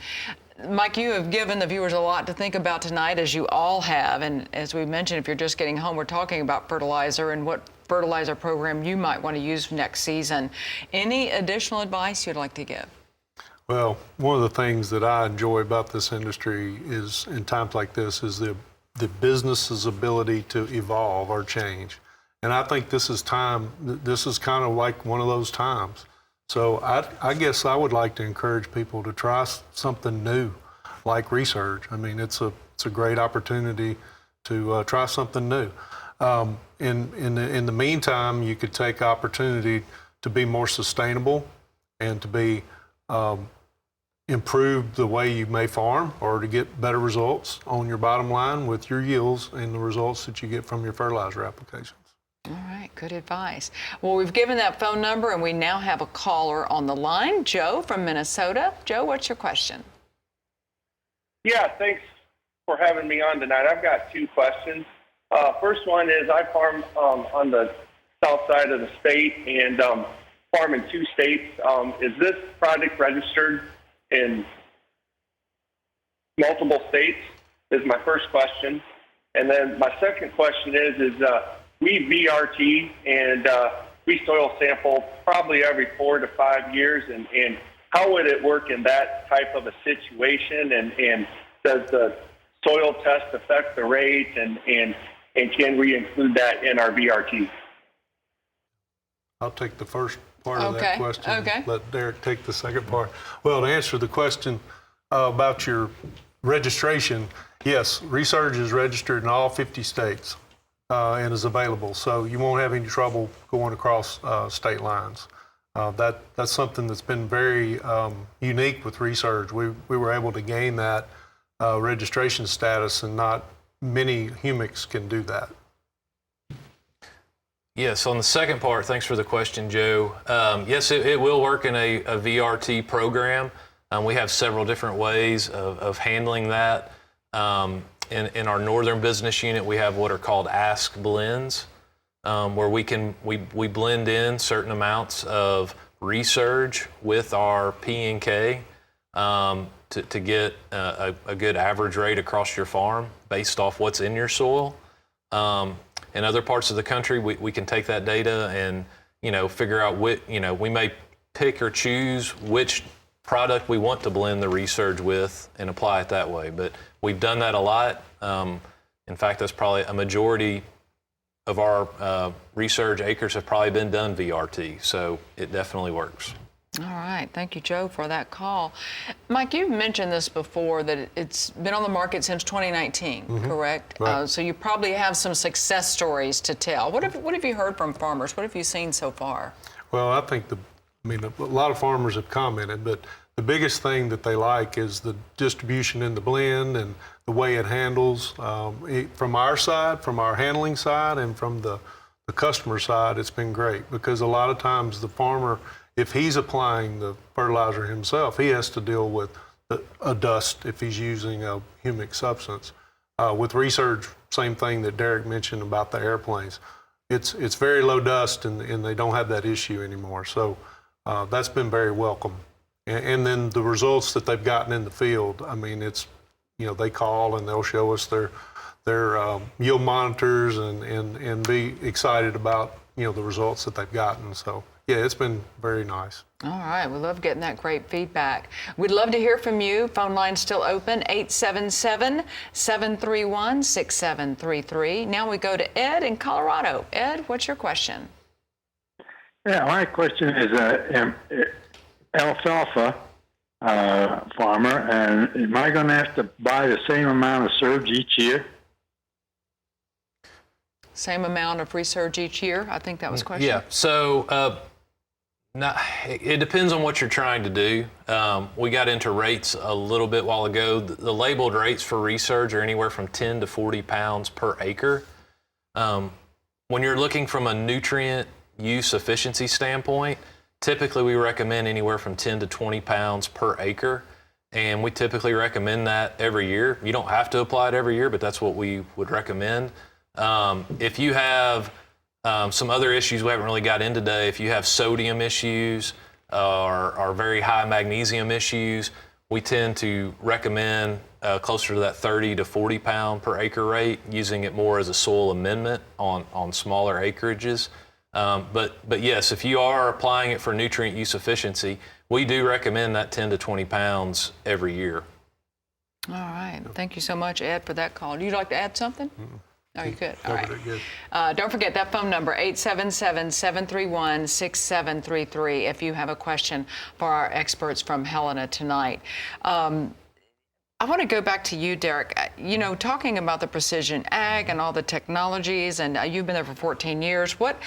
[SPEAKER 2] Mike, you have given the viewers a lot to think about tonight, as you all have. And as we mentioned, if you're just getting home, we're talking about fertilizer and what fertilizer program you might want to use next season. Any additional advice you'd like to give?
[SPEAKER 4] Well, one of the things that I enjoy about this industry is, in times like this, is the business's ability to evolve or change. And I think this is time. This is kind of like one of those times. So I guess I would like to encourage people to try something new, like Resurge. I mean, it's a great opportunity to try something new. In the meantime, you could take opportunity to be more sustainable and to be improve the way you may farm, or to get better results on your bottom line with your yields and the results that you get from your fertilizer applications.
[SPEAKER 2] All right, good advice. Well, we've given that phone number, and we now have a caller on the line, Joe from Minnesota. Joe, what's your question?
[SPEAKER 12] Yeah, thanks for having me on tonight. I've got two questions. First one is, I farm on the south side of the state and farm in two states. Is this product registered in multiple states? Is my first question. And then my second question is we VRT and we soil sample probably every 4 to 5 years, and how would it work in that type of a situation? And does the soil test affect the rate, and can we include that in our VRT?
[SPEAKER 4] I'll take the first part of that question. Okay. Let Derek take the second part. Well, to answer the question about your registration, yes, Resurge is registered in all 50 states. And is available, so you won't have any trouble going across state lines. That's something that's been very unique with Resurge. We were able to gain that registration status, and not many humics can do that.
[SPEAKER 5] Yes, on the second part, thanks for the question, Joe. Yes, it will work in a VRT program. We have several different ways of handling that. In our northern business unit, we have what are called ask blends, where we blend in certain amounts of Resurge with our P and K. to get a good average rate across your farm based off what's in your soil. In other parts of the country, we can take that data and, figure out we may pick or choose which product we want to blend the Resurge with and apply it that way. But we've done that a lot. In fact, that's probably a majority of our Resurge acres have probably been done VRT. So it definitely works.
[SPEAKER 2] All right. Thank you, Joe, for that call. Mike, you've mentioned this before, that it's been on the market since 2019, correct?
[SPEAKER 4] Right.
[SPEAKER 2] So you probably have some success stories to tell. What have you heard from farmers? What have you seen so far?
[SPEAKER 4] Well, I think a lot of farmers have commented, but the biggest thing that they like is the distribution in the blend and the way it handles. From our side, from our handling side, and from the customer side, it's been great, because a lot of times the farmer, if he's applying the fertilizer himself, he has to deal with a dust if he's using a humic substance. With Resurge, same thing that Derek mentioned about the airplanes. It's very low dust, and they don't have that issue anymore. So that's been very welcome. And then the results that they've gotten in the field, I mean, it's, they call and they'll show us their yield monitors and be excited about, the results that they've gotten. So yeah, it's been very nice.
[SPEAKER 2] All right. We love getting that great feedback. We'd love to hear from you. Phone line's still open, 877-731-6733. Now we go to Ed in Colorado. Ed, what's your question?
[SPEAKER 13] Yeah, my question is alfalfa farmer, and am I going to have to buy the same amount of Surge each year?
[SPEAKER 2] Same amount of Resurge each year? I think that was the question.
[SPEAKER 5] Yeah. So it depends on what you're trying to do. We got into rates a little bit while ago. The labeled rates for Resurge are anywhere from 10 to 40 pounds per acre. When you're looking from a nutrient use efficiency standpoint, typically we recommend anywhere from 10 to 20 pounds per acre. And we typically recommend that every year. You don't have to apply it every year, but that's what we would recommend. If you have some other issues we haven't really got into today, if you have sodium issues or very high magnesium issues, we tend to recommend closer to that 30 to 40 pound per acre rate, using it more as a soil amendment on smaller acreages. But yes, if you are applying it for nutrient use efficiency, we do recommend that 10 to 20 pounds every year.
[SPEAKER 2] All right. Thank you so much, Ed, for that call. You'd like to add something? Oh, you could. All right. Don't forget that phone number, 877-731-6733, if you have a question for our experts from Helena tonight. I want to go back to you, Derek. Talking about the precision ag and all the technologies, and you've been there for 14 years. What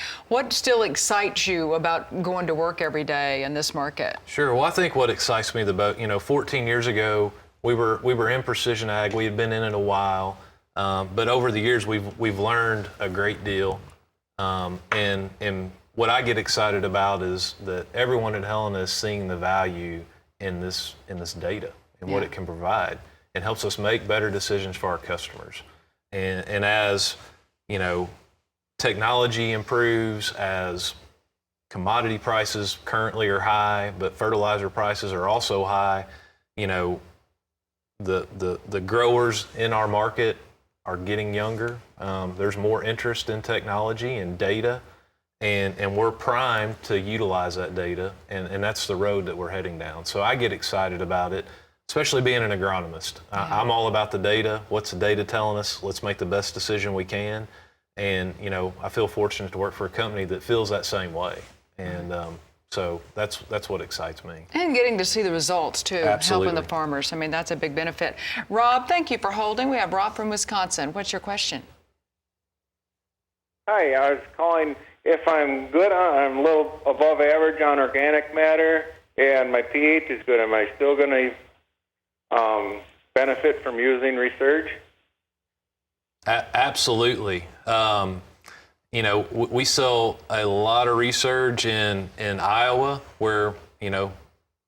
[SPEAKER 2] still excites you about going to work every day in this market?
[SPEAKER 5] Sure. Well, I think what excites me the most, 14 years ago, we were in precision ag. We had been in it a while. But over the years, we've learned a great deal, and what I get excited about is that everyone at Helena is seeing the value in this data and what it can provide, and helps us make better decisions for our customers. And as technology improves, as commodity prices currently are high, but fertilizer prices are also high, the growers in our market are getting younger. There's more interest in technology and data, and we're primed to utilize that data, and that's the road that we're heading down. So I get excited about it, especially being an agronomist. I'm all about the data. What's the data telling us? Let's make the best decision we can. And I feel fortunate to work for a company that feels that same way. And so that's what excites me.
[SPEAKER 2] And getting to see the results, too,
[SPEAKER 5] Absolutely.
[SPEAKER 2] helping the farmers. I mean, that's a big benefit. Rob, thank you for holding. We have Rob from Wisconsin. What's your question?
[SPEAKER 14] Hi, I was calling if I'm good I'm a little above average on organic matter, and my pH is good. Am I still going to benefit from using Resurge?
[SPEAKER 5] Absolutely. We sell a lot of Resurge in Iowa, where,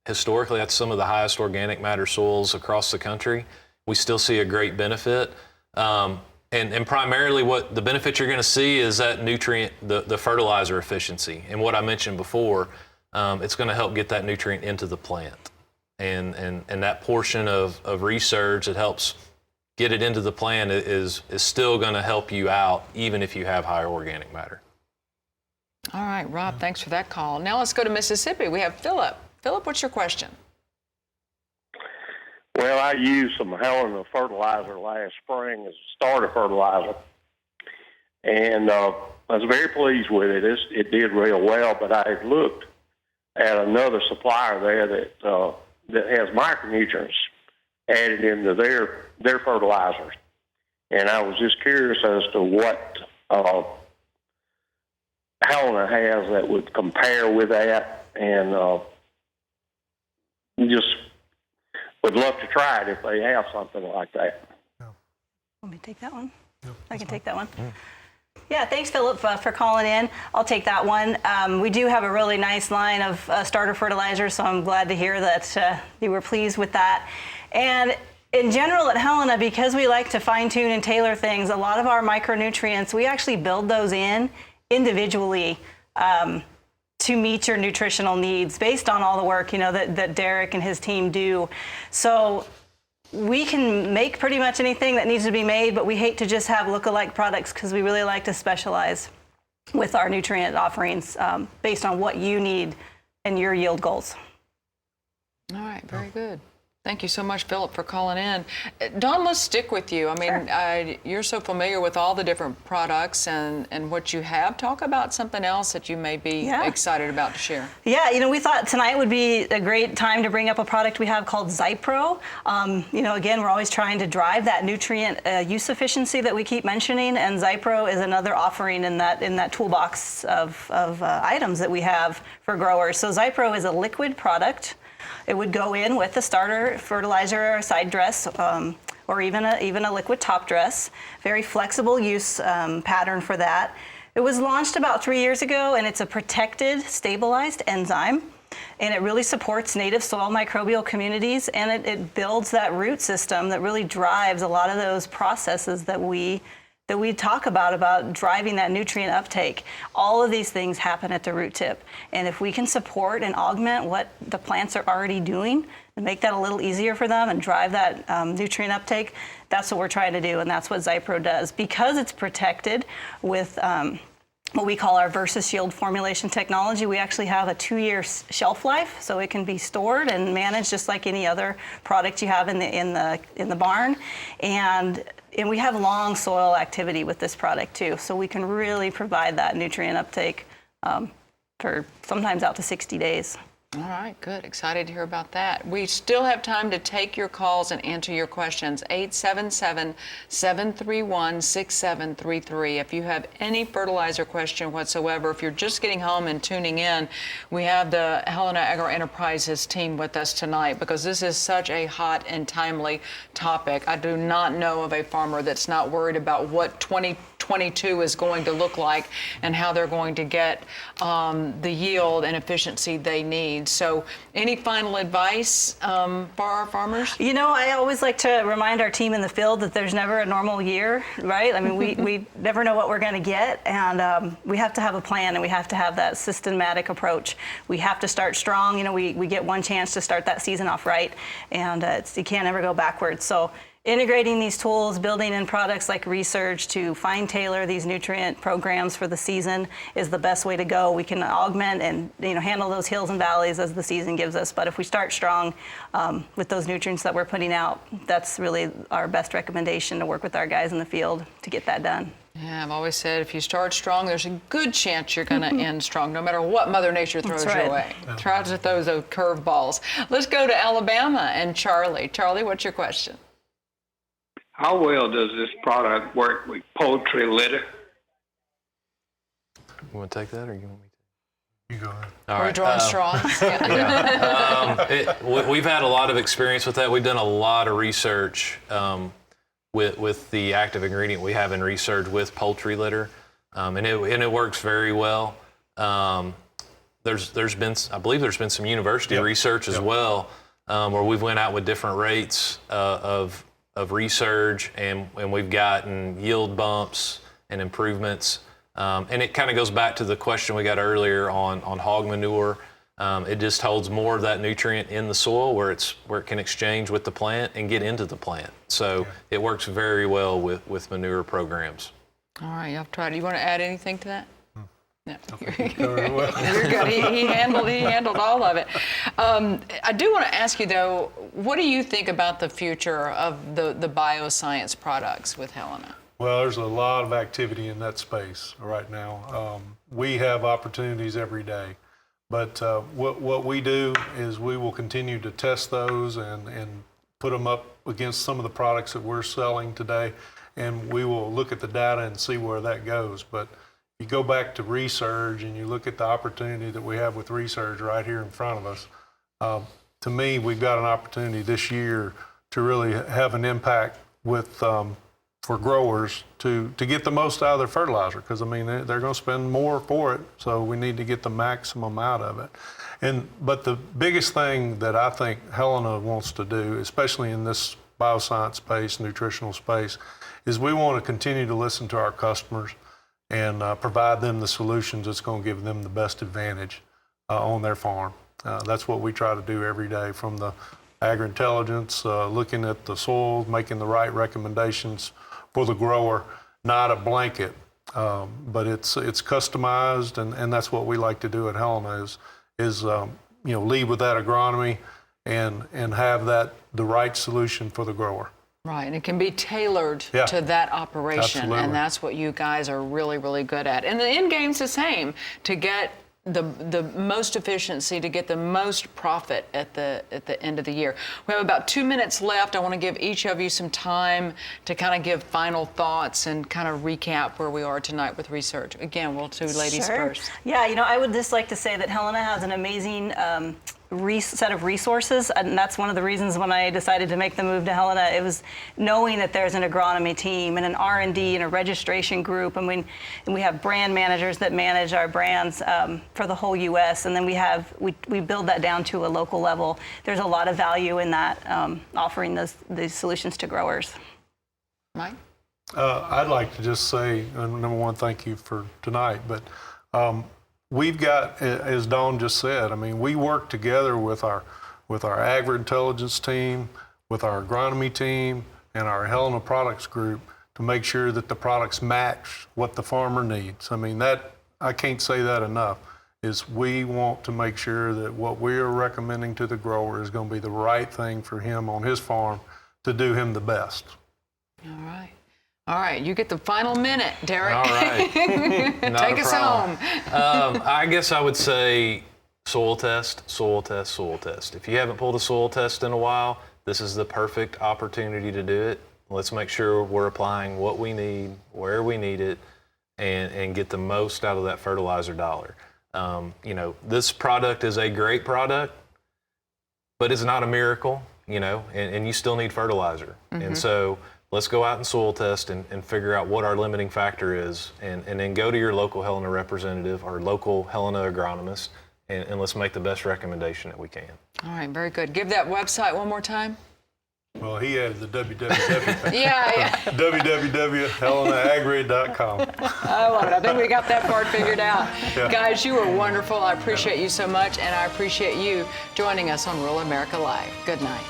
[SPEAKER 5] historically that's some of the highest organic matter soils across the country. We still see a great benefit. And primarily what the benefit you're going to see is that nutrient, the fertilizer efficiency. And what I mentioned before, it's going to help get that nutrient into the plant. and that portion of Resurge that helps get it into the plant is still going to help you out, even if you have higher organic matter.
[SPEAKER 2] All right, Rob, thanks for that call. Now let's go to Mississippi. We have Philip. Philip, what's your question?
[SPEAKER 15] Well, I used some Helena fertilizer last spring as a starter fertilizer, and I was very pleased with it. It did real well, but I had looked at another supplier there that has micronutrients added into their fertilizers, and I was just curious as to what Helena has that would compare with that, and just would love to try it if they have something like that.
[SPEAKER 3] Want me to take that one? I can take that one. Yeah, thanks, Philip, for calling in. I'll take that one. We do have a really nice line of starter fertilizers, so I'm glad to hear that you were pleased with that. And in general at Helena, because we like to fine-tune and tailor things, a lot of our micronutrients, we actually build those in individually to meet your nutritional needs based on all the work, that Derek and his team do. So we can make pretty much anything that needs to be made, but we hate to just have look-alike products because we really like to specialize with our nutrient offerings based on what you need and your yield goals.
[SPEAKER 2] All right, very good. Thank you so much, Philip, for calling in. Dawn, let's stick with you. I mean, you're so familiar with all the different products and what you have. Talk about something else that you may be excited about to share.
[SPEAKER 3] Yeah, we thought tonight would be a great time to bring up a product we have called Zypro. Again, we're always trying to drive that nutrient use efficiency that we keep mentioning, and Zypro is another offering in that toolbox of items that we have for growers. So Zypro is a liquid product. It would go in with a starter fertilizer or a side dress, or even a liquid top dress. Very flexible use pattern for that. It was launched about 3 years ago, and it's a protected, stabilized enzyme, and it really supports native soil microbial communities, and it builds that root system that really drives a lot of those processes that we talk about driving that nutrient uptake. All of these things happen at the root tip. And if we can support and augment what the plants are already doing and make that a little easier for them and drive that nutrient uptake, that's what we're trying to do, and that's what Zypro does. Because it's protected with what we call our Versus Shield formulation technology, we actually have a 2-year shelf life, so it can be stored and managed just like any other product you have in the barn. And we have long soil activity with this product too, so we can really provide that nutrient uptake for sometimes out to 60 days.
[SPEAKER 2] All right, good. Excited to hear about that. We still have time to take your calls and answer your questions. 877-731-6733. If you have any fertilizer question whatsoever, if you're just getting home and tuning in, we have the Helena Agri-Enterprises team with us tonight because this is such a hot and timely topic. I do not know of a farmer that's not worried about what 2022 is going to look like and how they're going to get the yield and efficiency they need. So any final advice for our farmers?
[SPEAKER 3] I always like to remind our team in the field that there's never a normal year, right? I mean, we never know what we're going to get, and we have to have a plan, and we have to have that systematic approach. We have to start strong. We get one chance to start that season off right, and you can't ever go backwards. So integrating these tools, building in products like Resurge to fine tailor these nutrient programs for the season is the best way to go. We can augment and handle those hills and valleys as the season gives us. But if we start strong with those nutrients that we're putting out, that's really our best recommendation to work with our guys in the field to get that done.
[SPEAKER 2] Yeah, I've always said if you start strong, there's a good chance you're going to end strong, no matter what Mother Nature throws your way. Try to throw those curveballs. Let's go to Alabama and Charlie. Charlie, what's your question?
[SPEAKER 16] How well does this product work with poultry litter?
[SPEAKER 5] You want to take that, or you want me to?
[SPEAKER 4] You go ahead.
[SPEAKER 5] All
[SPEAKER 2] We're
[SPEAKER 5] right.
[SPEAKER 2] drawing straws.
[SPEAKER 5] We've had a lot of experience with that. We've done a lot of research with the active ingredient we have in Resurge with poultry litter, and it works very well. I believe there's been some university research as well, where we've went out with different rates of Resurge, and we've gotten yield bumps and improvements. And it kind of goes back to the question we got earlier on hog manure. It just holds more of that nutrient in the soil where it can exchange with the plant and get into the plant. So it works very well with manure programs.
[SPEAKER 2] All right, I've tried it. You want to add anything to that? No.
[SPEAKER 4] You're
[SPEAKER 2] good. He handled all of it. I do want to ask you though, what do you think about the future of the bioscience products with Helena?
[SPEAKER 4] Well, there's a lot of activity in that space right now. We have opportunities every day, but what we do is we will continue to test those and put them up against some of the products that we're selling today, and we will look at the data and see where that goes. But you go back to Resurge and you look at the opportunity that we have with Resurge right here in front of us. To me, we've got an opportunity this year to really have an impact with for growers to get the most out of their fertilizer, because I mean they're going to spend more for it, so we need to get the maximum out of it. But the biggest thing that I think Helena wants to do, especially in this bioscience space, nutritional space, is we want to continue to listen to our customers and provide them the solutions that's going to give them the best advantage on their farm. That's what we try to do every day, from the agri-intelligence, looking at the soil, making the right recommendations for the grower, not a blanket, but it's customized, and that's what we like to do at Helena is lead with that agronomy and have the right solution for the grower.
[SPEAKER 2] Right, and it can be tailored to that operation.
[SPEAKER 4] Absolutely.
[SPEAKER 2] And that's what you guys are really, really good at. And the end game's the same, to get the most efficiency, to get the most profit at the end of the year. We have about 2 minutes left. I want to give each of you some time to kind of give final thoughts and kind of recap where we are tonight with Resurge. Again, we'll do ladies first.
[SPEAKER 3] Yeah, I would just like to say that Helena has an amazing set of resources, and that's one of the reasons when I decided to make the move to Helena. It was knowing that there's an agronomy team and an R&D and a registration group, and we have brand managers that manage our brands for the whole U.S., and then we build that down to a local level. There's a lot of value in that, offering these solutions to growers.
[SPEAKER 2] Mike?
[SPEAKER 4] I'd like to just say, number one, thank you for tonight, but we've got, as Dawn just said, I mean, we work together with our agri-intelligence team, with our agronomy team, and our Helena products group to make sure that the products match what the farmer needs. I mean, I can't say that enough, is we want to make sure that what we are recommending to the grower is going to be the right thing for him on his farm to do him the best.
[SPEAKER 2] All right, you get the final minute, Derek.
[SPEAKER 5] All right.
[SPEAKER 2] Take us home.
[SPEAKER 5] I guess I would say soil test, soil test, soil test. If you haven't pulled a soil test in a while, this is the perfect opportunity to do it. Let's make sure we're applying what we need, where we need it, and get the most out of that fertilizer dollar. This product is a great product, but it's not a miracle, and you still need fertilizer. Mm-hmm. And so let's go out and soil test and figure out what our limiting factor is, and then go to your local Helena representative or local Helena agronomist, and let's make the best recommendation that we can.
[SPEAKER 2] All right, very good. Give that website one more time.
[SPEAKER 4] Well, he added the www thing.
[SPEAKER 2] Yeah.
[SPEAKER 4] www.helenaagri.com.
[SPEAKER 2] I love it. I think we got that part figured out.
[SPEAKER 4] Yeah.
[SPEAKER 2] Guys, you were wonderful. I appreciate you so much, and I appreciate you joining us on Rural America Live. Good night.